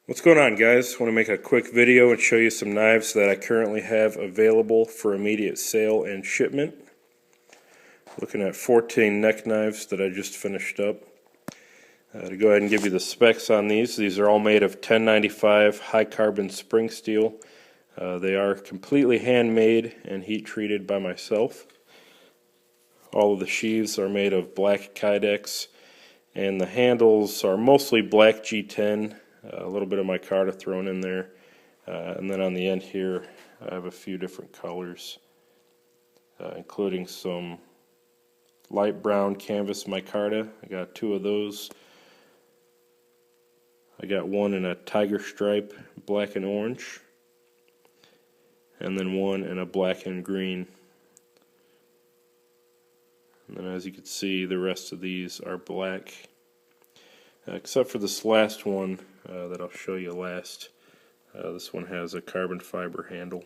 What's going on, guys? I want to make a quick video and show you some knives that I currently have available for immediate sale and shipment. Looking at 14 neck knives that I just finished up. To go ahead and give you the specs on these are all made of 1095 high carbon spring steel. They are completely handmade and heat treated by myself. All of the sheaths are made of black Kydex, and the handles are mostly black G10. A little bit of micarta thrown in there, and then on the end here I have a few different colors, including some light brown canvas micarta. I got two of those. I got one in a tiger stripe, black and orange, and then one in a black and green. And then, as you can see, the rest of these are black, except for this last one that I'll show you last. This one has a carbon fiber handle.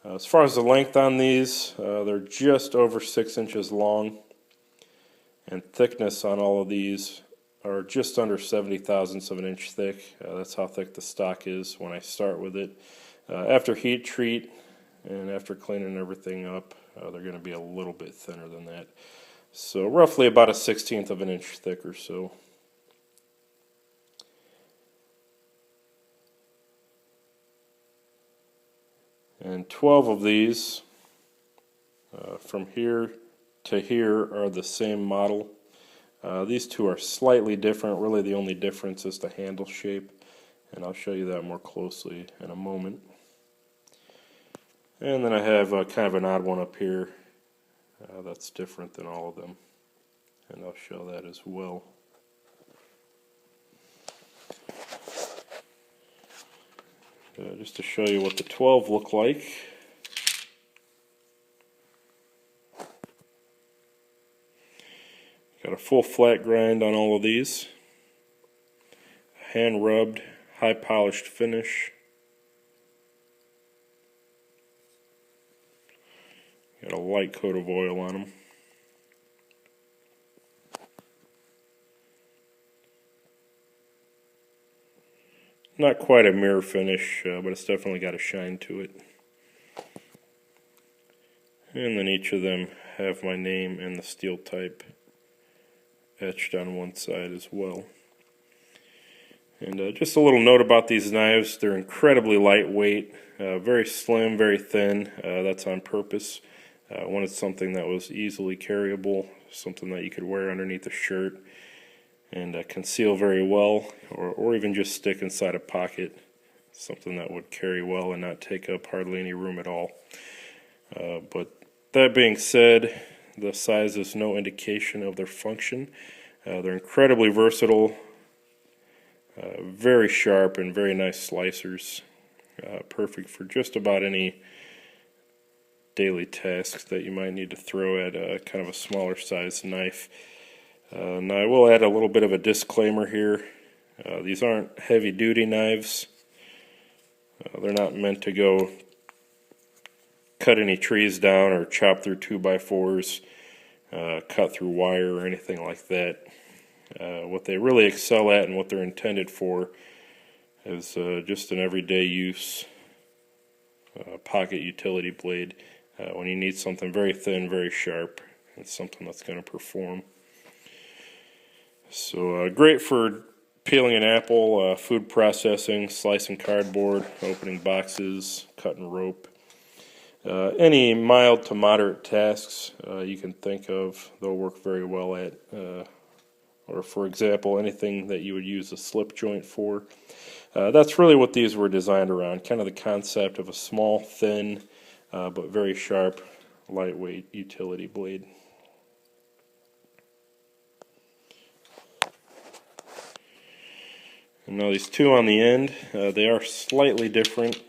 As far as the length on these, they're just over 6 inches long, and thickness on all of these are just under 70 thousandths of an inch thick. That's how thick the stock is when I start with it. After heat treat and after cleaning everything up, they're going to be a little bit thinner than that. So roughly about a 1/16 of an inch thick or so. And 12 of these, from here to here, are the same model. These two are slightly different. Really the only difference is the handle shape, and I'll show you that more closely in a moment. And then I have kind of an odd one up here that's different than all of them, and I'll show that as well. Just to show you what the 12 look like. Got a full flat grind on all of these. Hand rubbed, high polished finish. Got a light coat of oil on them. Not quite a mirror finish, but it's definitely got a shine to it. And then each of them have my name and the steel type etched on one side as well. And just a little note about these knives: they're incredibly lightweight, very slim, very thin. That's on purpose. I wanted something that was easily carryable, something that you could wear underneath a shirt and conceal very well, or even just stick inside a pocket, something that would carry well and not take up hardly any room at all. But that being said, the size is no indication of their function. They're incredibly versatile, very sharp, and very nice slicers. Perfect for just about any daily tasks that you might need to throw at kind of a smaller size knife. Now I will add a little bit of a disclaimer here. These aren't heavy duty knives. They're not meant to go cut any trees down or chop through 2x4s, cut through wire or anything like that. What they really excel at and what they're intended for is just an everyday use pocket utility blade when you need something very thin, very sharp, and something that's going to perform. So great for peeling an apple, food processing, slicing cardboard, opening boxes, cutting rope. Any mild to moderate tasks you can think of, they'll work very well at. Or for example, anything that you would use a slip joint for. That's really what these were designed around, kind of the concept of a small, thin, but very sharp, lightweight utility blade. And now these two on the end, they are slightly different.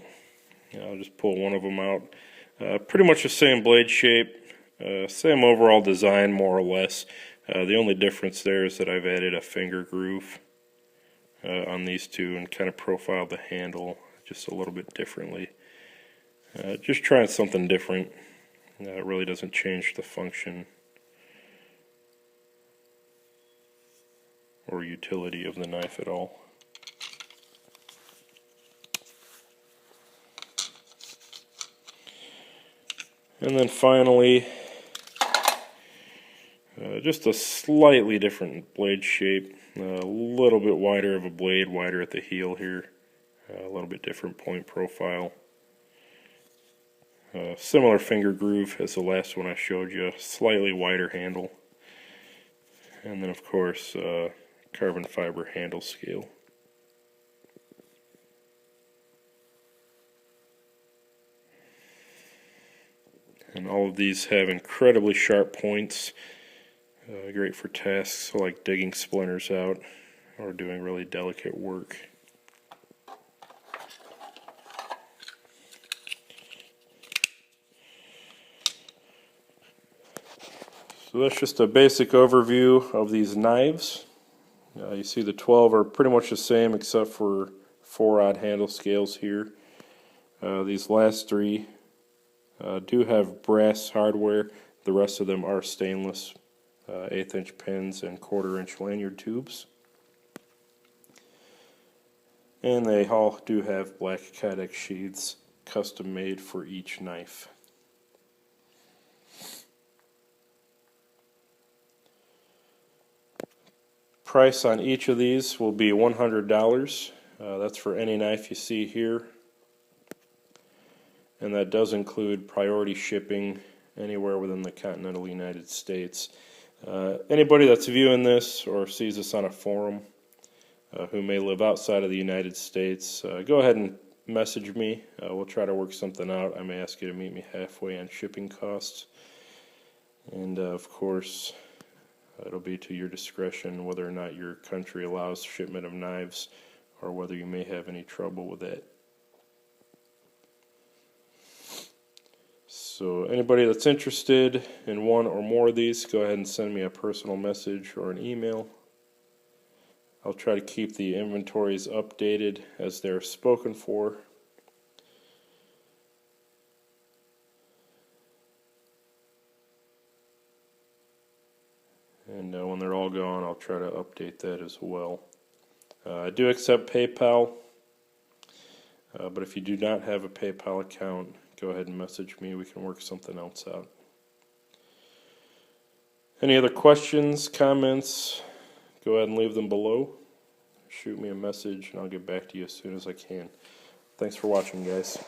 I'll just pull one of them out. Pretty much the same blade shape, same overall design more or less. The only difference there is that I've added a finger groove on these two and kind of profiled the handle just a little bit differently. Just trying something different. It really doesn't change the function or utility of the knife at all. And then finally, just a slightly different blade shape, a little bit wider of a blade, wider at the heel here, a little bit different point profile. Similar finger groove as the last one I showed you, slightly wider handle. And then of course, carbon fiber handle scale. And all of these have incredibly sharp points, great for tasks like digging splinters out or doing really delicate work. So that's just a basic overview of these knives. You see the 12 are pretty much the same except for 4 odd handle scales here. These last 3 do have brass hardware. The rest of them are stainless, 1/8 inch pins and 1/4 inch lanyard tubes. And they all do have black Kydex sheaths custom made for each knife. Price on each of these will be $100. That's for any knife you see here. And that does include priority shipping anywhere within the continental United States. Anybody that's viewing this or sees this on a forum who may live outside of the United States, go ahead and message me. We'll try to work something out. I may ask you to meet me halfway on shipping costs. And of course, it'll be to your discretion whether or not your country allows shipment of knives or whether you may have any trouble with that. So anybody that's interested in one or more of these, go ahead and send me a personal message or an email. I'll try to keep the inventories updated as they're spoken for. And when they're all gone, I'll try to update that as well. I do accept PayPal, but if you do not have a PayPal account, go ahead and message me. We can work something else out. Any other questions, comments, go ahead and leave them below. Shoot me a message and I'll get back to you as soon as I can. Thanks for watching, guys.